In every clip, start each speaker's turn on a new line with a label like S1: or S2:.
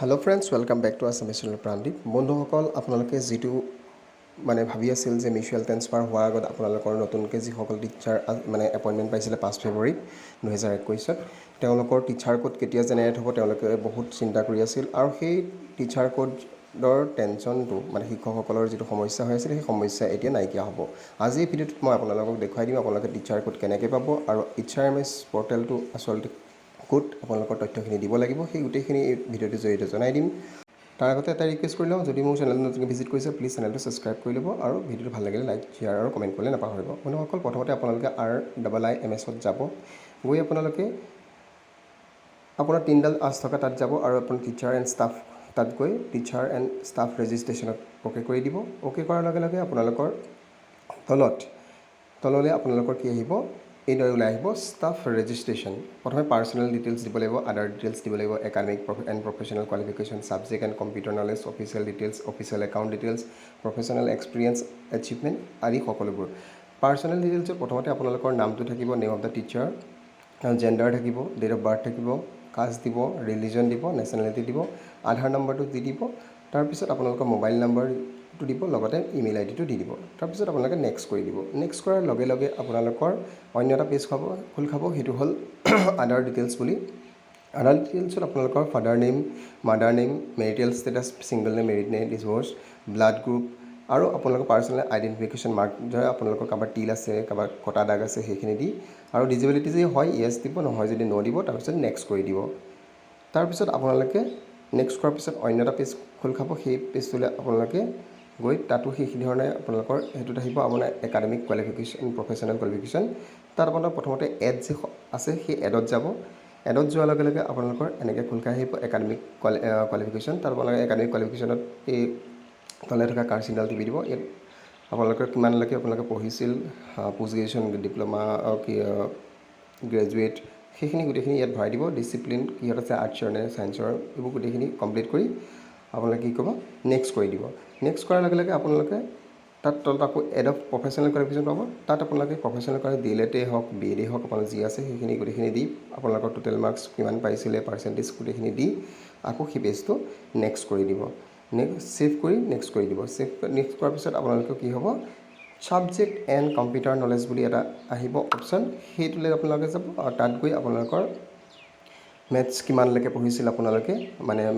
S1: Hello' friends, welcome back to Assamese channel Prandeep. বন্ধুসকল, আপোনালোকে যিটো ভাবি আছিল যে মিউচুৱেল ট্ৰেন্সফাৰ হোৱাৰ আগত আপোনালোকৰ নতুনকৈ যিসকল টিচাৰ এপইণ্টমেণ্ট পাইছিলে 5 ফেব্ৰুৱাৰী 2021, তেওঁলোকৰ টিচাৰ কোড কেতিয়া জেনেৰেট হ'ব তেওঁলোকে বহুত চিন্তা কৰি আছিল। আৰু সেই টিচাৰ কোডৰ টেনশ্যনটো শিক্ষকসকলৰ যিটো সমস্যা হৈ আছিল, সেই সমস্যা এতিয়া নাইকিয়া হ'ব। আজি এই ভিডিঅ'টোত মই আপোনালোকক দেখুৱাই দিম আপোনালোকে টিচাৰ কোড কেনেকৈ পাব আৰু HRMS পৰ্টেলটো আচলতে ক'ত আপোনালোকৰ তথ্যখিনি দিব লাগিব, সেই গোটেইখিনি এই ভিডিঅ'টোৰ জৰিয়তে জনাই দিম। তাৰ আগতে এটা ৰিকুৱেষ্ট কৰি লওঁ, যদি মোৰ চেনেলটো নতুনকৈ ভিজিট কৰিছে প্লিজ চেনেলটো ছাবস্ক্ৰাইব কৰি ল'ব আৰু ভিডিঅ'টো ভাল লাগিলে লাইক, শ্বেয়াৰ আৰু কমেণ্ট কৰিবলৈ নাপাহৰিব। বন্ধুসকল, প্ৰথমতে আপোনালোকে RIIMS-ত যাব। গৈ আপোনালোকে আপোনাৰ 3ডাল আঁচ থকা তাত যাব আৰু আপোনাৰ টিচাৰ এণ্ড ষ্টাফ তাত গৈ টিচাৰ এণ্ড ষ্টাফ ৰেজিষ্ট্ৰেশ্যনত অ'কে কৰি দিব। অ'কে কৰাৰ লগে লগে আপোনালোকৰ তললৈ আপোনালোকৰ কি আহিব, এইদৰে ওলাই আহিব ষ্টাফ ৰেজিষ্ট্ৰেশ্যন। প্ৰথমে পাৰ্চনেল ডিটেইলছ দিব লাগিব, আদাৰ ডিটেইলছ দিব লাগিব, academic and professional qualification, subject and computer knowledge, official details, official account details, professional experience, achievement আদি সকলোবোৰ। পাৰ্চনেল ডিটেইলছত প্ৰথমতে আপোনালোকৰ নামটো থাকিব, name of the teacher, gender থাকিব, ডেট অফ বাৰ্থ থাকিব, কাষ্ট দিব, ৰিলিজন দিব, নেশ্যনেলিটি দিব, আধাৰ নম্বৰটো দি দিব। তাৰপিছত আপোনালোকৰ মোবাইল নাম্বাৰটো দিব, লগতে ইমেইল আইডিটো দি দিব। তাৰপিছত আপোনালোকে নেক্সট কৰি দিব। নেক্সট কৰাৰ লগে লগে আপোনালোকৰ অন্য এটা পেজ খোল খাব, সেইটো হ'ল আদাৰ ডিটেইলছ বুলি। আদাৰ ডিটেইলছত আপোনালোকৰ father name, mother name, marital status, single name, married name, divorce, blood group আৰু আপোনালোকৰ পাৰ্চনেল আইডেণ্টিফিকেশ্যন মাৰ্ক, ধৰা আপোনালোকৰ কাৰোবাৰ তিল আছে, কাৰোবাৰ কটা দাগ আছে, সেইখিনি দি আৰু ডিজেবিলিটি যদি হয় য়েছ দিব, নহয় যদি ন' দিব। তাৰপিছত নেক্সট কৰি দিব। তাৰপিছত আপোনালোকে নেক্সট কৰাৰ পিছত অন্য এটা পেজ খোল খাব। সেই পেজটোলৈ আপোনালোকে গৈ তাতো সেইখিনি ধৰণে আপোনালোকৰ সেইটোত আহিব আপোনাৰ একাডেমিক কোৱালিফিকেশ্যন, প্ৰফেচনেল কোৱালিফিকেশ্যন। তাত আপোনালোকৰ প্ৰথমতে এড যে আছে সেই এডত যাব। এডত যোৱাৰ লগে লগে আপোনালোকৰ এনেকৈ খোল খাই আহিব একাডেমিক কোৱালিফিকেশ্যন। তাত আপোনালোকে একাডেমিক কোৱালিফিকেশ্যনত এই তলে থকা কাৰ চিনডাল টিপি দিব। ইয়াত আপোনালোকে কিমানলৈকে আপোনালোকে পঢ়িছিল, পোষ্ট গ্ৰেজুৱেশ্যন, ডিপ্ল'মা, গ্ৰেজুৱেট, সেইখিনি গোটেইখিনি ইয়াত ভৰাই দিব। ডিচিপ্লিন কিহত আছে, আৰ্টছৰ নে ছায়েন্সৰ, এইবোৰ গোটেইখিনি কমপ্লিট কৰি আপোনালোকে কি ক'ব, নেক্সট কৰি দিব। নেক্সট কৰাৰ লগে লগে আপোনালোকে তাত তলত আকৌ এড অফ প্ৰফেচনেল কোৱালিফিকেশ্যন পাব। তাত আপোনালোকে প্ৰফেচনেল DLED হওক, BEd হওক, আপোনাৰ যি আছে সেইখিনি গোটেইখিনি দি আপোনালোকৰ টোটেল মাৰ্কছ কিমান পাইছিলে, পাৰ্চেণ্টেজ গোটেইখিনি দি আকৌ সেই পেজটো নেক্সট কৰি দিব। ছেভ কৰি নেক্সট কৰি দিব। নেক্সট কৰাৰ পিছত আপোনালোকৰ কি হ'ব, ছাবজেক্ট এণ্ড কম্পিউটাৰ নলেজ বুলি এটা আহিব অপশ্যন, সেইটোলৈ আপোনালোকে যাব আৰু তাত গৈ আপোনালোকৰ মেথছ কিমানলৈকে পঢ়িছিল, আপোনালোকে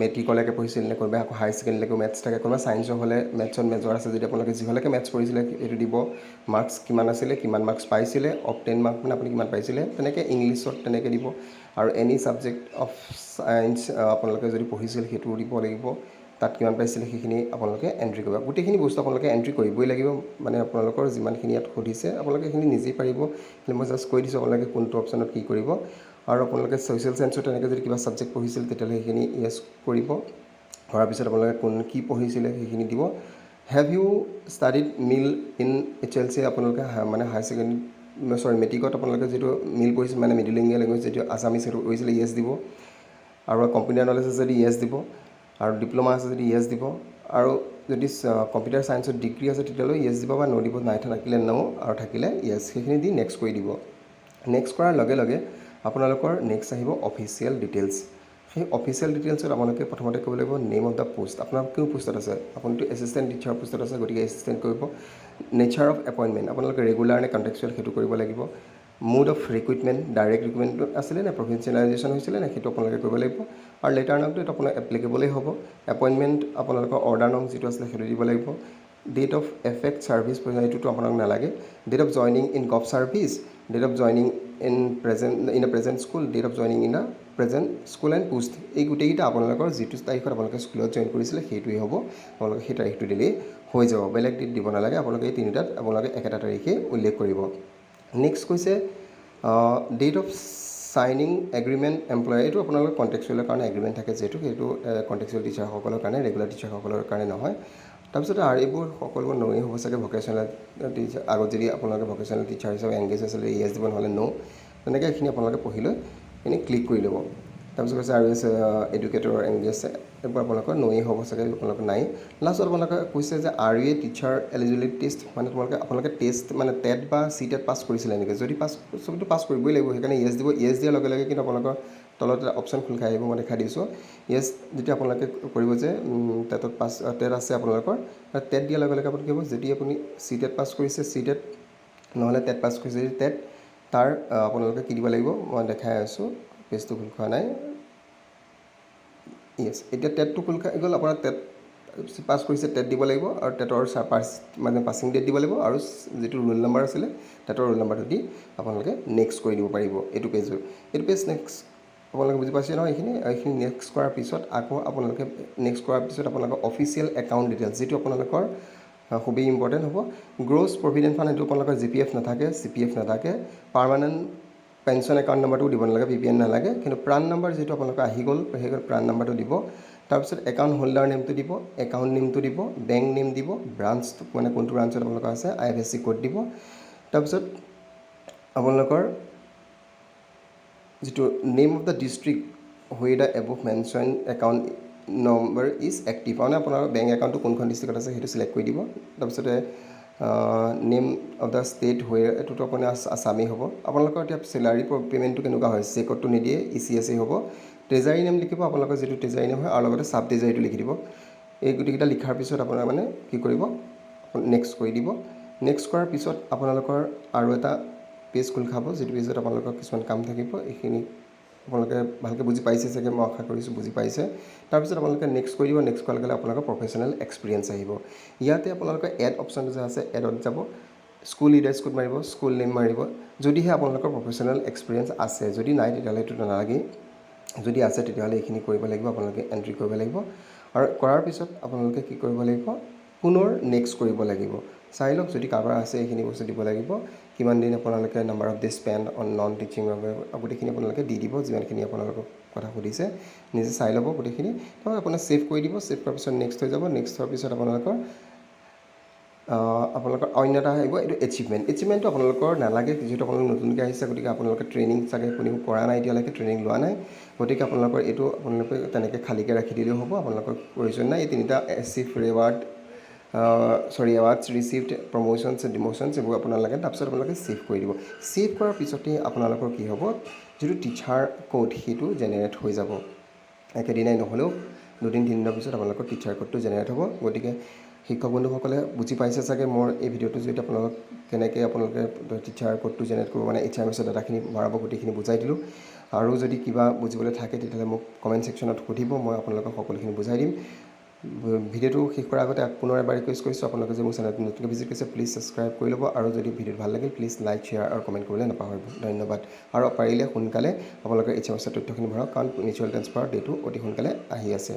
S1: মেট্ৰিকলৈকে পঢ়িছিল নে, কোনোবাই আকৌ হায়াৰ ছেকেণ্ডেৰীলৈকে মেথছ থাকে, কোনোবা ছায়েন্সৰ হ'লে মেথছত মেজৰ আছে যদি আপোনালোকে যিহলৈকে মেথছ পঢ়িছিলে সেইটো দিব। মাৰ্কছ কিমান আছিলে, কিমান মাৰ্কছ পাইছিলে, অফ 10 মাৰ্ক আপুনি কিমান পাইছিলে, তেনেকৈ ইংলিছত তেনেকৈ দিব। আৰু এনি ছাবজেক্ট অফ ছায়েন্স আপোনালোকে যদি পঢ়িছিল সেইটোও দিব লাগিব। তাত কিমান পাইছিলে সেইখিনি আপোনালোকে এণ্ট্ৰি কৰিব। গোটেইখিনি বস্তু আপোনালোকে এণ্ট্ৰি কৰিবই লাগিব। আপোনালোকৰ যিমানখিনি ইয়াত সুধিছে আপোনালোকে সেইখিনি নিজেই পাৰিব। মই জাষ্ট কৈ দিছোঁ আপোনালোকে কোনটো অপশ্যনত কি কৰিব। আৰু আপোনালোকে ছ'চিয়েল চায়েন্সত তেনেকৈ যদি কিবা ছাবজেক্ট পঢ়িছিল তেতিয়াহ'লে সেইখিনি য়েছ কৰিব। কৰাৰ পিছত আপোনালোকে কি পঢ়িছিলে সেইখিনি দিব। Have you studied MIL in HLC, আপোনালোকে হায়াৰ ছেকেণ্ডেৰী মেট্ৰিকত আপোনালোকে যিটো মিল পঢ়িছিল, মিডিল ইংলিছ লেংগুৱেজ যিটো আছামিছ সেইটো কৰিছিলে, য়েছ দিব। আৰু কম্পিউটাৰ নলেজ আছে যদি য়েছ দিব। আৰু ডিপ্ল'মা আছে যদি য়েছ দিব। আৰু যদি কম্পিউটাৰ ছায়েন্সত ডিগ্ৰী আছে তেতিয়াহ'লে য়েছ দিব বা ন' দিব, নাই থাকিলে ন' আৰু থাকিলে য়েছ। সেইখিনি দি নেক্সট কৰি দিব। নেক্সট কৰাৰ লগে লগে আপোনালোকৰ নেক্সট আহিব অফিচিয়েল ডিটেইলছ। সেই অফিচিয়েল ডিটেইলছত আপোনালোকে প্ৰথমতে ক'ব লাগিব নেম অফ দ্য পোষ্ট। আপোনাৰ কোন পোষ্টত আছে, আপুনিতো এছিষ্টেণ্ট টিচাৰ পোষ্টত আছে, গতিকে এছিষ্টেণ্ট কৰিব। নেচাৰ অফ এপইণ্টমেণ্ট, আপোনালোকে ৰেগুলাৰ নে কণ্টেক্সুৱেল সেইটো কৰিব লাগিব। Mode of recruitment, direct recruitment আছিলে নে প্ৰফেচনেলাইজেশ্যন হৈছিলে নে, সেইটো আপোনালোকে কৰিব লাগিব। আৰু লেটাৰ নামটো এইটো আপোনাৰ এপ্লিকেবলেই হ'ব। এপইণ্টমেণ্ট আপোনালোকৰ অৰ্ডাৰ নাম যিটো আছিলে সেইটো দিব লাগিব। ডেট অফ এফেক্ট ছাৰ্ভিচ এইটোতো আপোনাক নালাগে। Date of joining in gov service, date of joining in a present school, date of joining in a present school and post. এই গোটেইকেইটা আপোনালোকৰ যিটো তাৰিখত আপোনালোকে স্কুলত জইন কৰিছিলে সেইটোৱেই হ'ব। আপোনালোকে সেই তাৰিখটো দিলেই হৈ যাব, বেলেগ ডেট দিব নালাগে। আপোনালোকে এই তিনিটাত আপোনালোকে একেটা তাৰিখেই উল্লেখ কৰিব। নেক্সট কৈছে ডেট অফ চাইনিং এগ্ৰিমেণ্ট এমপ্লয়াৰ, এইটো আপোনালোকৰ কণ্টেক্সুৱেলৰ কাৰণে এগ্ৰিমেণ্ট থাকে যিহেতু, সেইটো কণ্টেক্সুৱেল টিচাৰসকলৰ কাৰণে, ৰেগুলাৰ টিচাৰসকলৰ কাৰণে নহয়। তাৰপিছত আৰু এইবোৰ সকলোবোৰ ন'ই হ'ব চাগে। ভকেশ্যনেল টিচাৰ আগত যদি আপোনালোকে ভকেশ্যনেল টিচাৰ হিচাপে এংগেজ আছিলে য়েছ দিব, নহ'লে ন'। তেনেকৈ এইখিনি আপোনালোকে পঢ়ি লৈ এইখিনি ক্লিক কৰি ল'ব। তাৰপিছত কৈছে আৰু এডুকেটৰ এংগেজ, এইবোৰ আপোনালোকৰ ন'ই হ'ব চাগে, আপোনালোকৰ নাই। লাষ্টত আপোনালোকে কৈছে যে টিচাৰ এলিজিবিলিটি টেষ্ট, আপোনালোকে টেষ্ট টেট বা CTET পাছ কৰিছিলে নেকি, যদি চবটো পাছ কৰিবই লাগিব, সেইকাৰণে য়েছ দিব। য়েছ দিয়াৰ লগে লগে কিন্তু আপোনালোকৰ তলত এটা অপশ্যন খোল খাই আহিব মই দেখাই দিছোঁ য়েছ যেতিয়া আপোনালোকে কৰিব যে টেটত পাছ টেট আছে আপোনালোকৰ টেট দিয়াৰ লগে লগে আপুনি কি হ'ব যদি আপুনি চি টেট পাছ কৰিছে চি টেট নহ'লে টেট পাছ কৰিছে যদি টেট তাৰ আপোনালোকে কি দিব লাগিব মই দেখাই আছোঁ পেজটো খোল খোৱা নাই য়েছ এতিয়া টেটটো খোল খাই গ'ল আপোনাৰ টেট পাছ কৰিছে টেট দিব লাগিব আৰু টেটৰ মানে পাছিং ডেট দিব লাগিব আৰু যিটো ৰোল নাম্বাৰ আছিলে টেটৰ ৰোল নাম্বাৰটো দি আপোনালোকে নেক্সট কৰি দিব পাৰিব এইটো পেজ নেক্সট আপোনালোকে বুজি পাইছে নহয় এইখিনি নেক্সট কৰাৰ পিছত আকৌ আপোনালোকে নেক্সট কৰাৰ পিছত আপোনালোকৰ অফিচিয়েল একাউণ্ট ডিটেইলছ যিটো আপোনালোকৰ খুবেই ইম্পৰ্টেণ্ট হ'ব গ্ৰছ প্ৰভিডেণ্ট ফাণ্ড সেইটো আপোনালোকৰ GPF নাথাকে CPF নাথাকে পাৰ্মানেণ্ট পেঞ্চন একাউণ্ট নাম্বাৰটো দিব নালাগে PPN নালাগে কিন্তু প্ৰাণ নাম্বাৰ যিটো আপোনালোকৰ আহি গ'ল সেই প্ৰাণ নাম্বাৰটো দিব তাৰপিছত একাউণ্ট হোল্ডাৰ নেমটো দিব একাউণ্ট নেমটো দিব বেংক নেম দিব ব্ৰাঞ্চটো মানে কোনটো ব্ৰাঞ্চত আপোনালোকৰ আছে IFSC কোড দিব তাৰপিছত আপোনালোকৰ যিটো name of the district where the above mention account number is active মানে আপোনাৰ বেংক একাউণ্টটো কোনখন ডিষ্ট্ৰিক্টত আছে সেইটো চিলেক্ট কৰি দিব তাৰপিছতে name of the state where এইটোতো আপোনাৰ আছামেই হ'ব আপোনালোকৰ এতিয়া চেলাৰী পে'মেণ্টটো কেনেকুৱা হয় চেকতটো নিদিয়ে ECS হ'ব ট্ৰেজাৰী নেম লিখিব আপোনালোকৰ যিটো ট্ৰেজাৰী নেম হয় আৰু লগতে চাব ট্ৰেজাৰীটো লিখি দিব এই গোটেইকেইটা লিখাৰ পিছত আপোনাৰ মানে কি কৰিব নেক্সট কৰি দিব নেক্সট কৰাৰ পিছত আপোনালোকৰ আৰু এটা পেজ খোল খাব যিটো পেজত আপোনালোকৰ কিছুমান কাম থাকিব এইখিনি আপোনালোকে ভালকৈ বুজি পাইছে চাগে মই আশা কৰিছোঁ বুজি পাইছে তাৰপিছত আপোনালোকে নেক্সট কৰি দিব নেক্সট কৰাৰ লগে আপোনালোকৰ প্ৰফেচনেল এক্সপিৰিয়েঞ্চ আহিব ইয়াতে আপোনালোকৰ এড অপশ্যনটো যে আছে এডত যাব স্কুল লিডাৰ্ছ কোড মাৰিব স্কুল নেম মাৰিব যদিহে আপোনালোকৰ প্ৰফেচনেল এক্সপিৰিয়েঞ্চ আছে যদি নাই তেতিয়াহ'লে এইটো নালাগে যদি আছে তেতিয়াহ'লে এইখিনি কৰিব লাগিব আপোনালোকে এণ্ট্ৰি কৰিব লাগিব আৰু কৰাৰ পিছত আপোনালোকে কি কৰিব লাগিব পুনৰ নেক্সট কৰিব লাগিব চাই লওক যদি কাৰোবাৰ আছে এইখিনি বস্তু দিব লাগিব কিমান দিন আপোনালোকে number off day spend on non teaching গোটেইখিনি আপোনালোকে দি দিব যিমানখিনি আপোনালোকক কথা সুধিছে নিজে চাই ল'ব গোটেইখিনি তো আপোনাৰ ছেভ কৰি দিব ছেভ কৰাৰ পিছত নেক্সট হৈ যাব নেক্সট হোৱাৰ পিছত আপোনালোকৰ অন্য এটা আহিব এইটো এচিভমেণ্টটো আপোনালোকৰ নালাগে যিহেতু আপোনালোক নতুনকৈ আহিছে গতিকে আপোনালোকে ট্ৰেইনিং চাগে কোনেও কৰা নাই এতিয়ালৈকে ট্ৰেইনিং লোৱা নাই গতিকে আপোনালোকৰ এইটো আপোনালোকে তেনেকৈ খালীকৈ ৰাখি দিলেও হ'ব আপোনালোকৰ প্ৰয়োজন নাই এই তিনিটা এৱাৰ্ডছ ৰিচিভড প্ৰমোশ্যনছ ডিমোশ্যনছ এইবোৰ আপোনালোকে তাৰপিছত আপোনালোকে ছেভ কৰি দিব ছেভ কৰাৰ পিছতেই আপোনালোকৰ কি হ'ব যিটো টিচাৰ কোড সেইটো জেনেৰেট হৈ যাব একেদিনাই নহ'লেও 2-3 দিনৰ পিছত আপোনালোকৰ টিচাৰ কোডটো জেনেৰেট হ'ব গতিকে শিক্ষক বন্ধুসকলে বুজি পাইছে চাগে মোৰ এই ভিডিঅ'টো যদি আপোনালোকক কেনেকৈ আপোনালোকে টিচাৰ কোডটো জেনেৰেট কৰিব মানে HMS-ৰ ডাটাখিনি ভৰাব গোটেইখিনি বুজাই দিলোঁ আৰু যদি কিবা বুজিবলৈ থাকে তেতিয়াহ'লে মোক কমেণ্ট ছেকশ্যনত সুধিব মই আপোনালোকক সকলোখিনি বুজাই দিম ভিডিঅ'টো শেষ কৰাৰ আগতে পুনৰ এবাৰ ৰিকুৱেষ্ট কৰিছোঁ আপোনালোকে যে মোৰ চেনেলটো নতুনকৈ ভিজিট কৰিছে প্লিজ ছাবস্ক্ৰাইব কৰি ল'ব আৰু যদি ভিডিঅ'টো ভাল লাগিল প্লিজ লাইক শ্বেয়াৰ আৰু কমেণ্ট কৰিবলৈ নাপাহৰিব ধন্যবাদ আৰু পাৰিলে সোনকালে আপোনালোকে HMS-ৰ তথ্যখিনি ভৰাওক কাৰণ মিউচুৱেল ট্ৰান্সফাৰ ডেটো অতি সোনকালে আহি আছে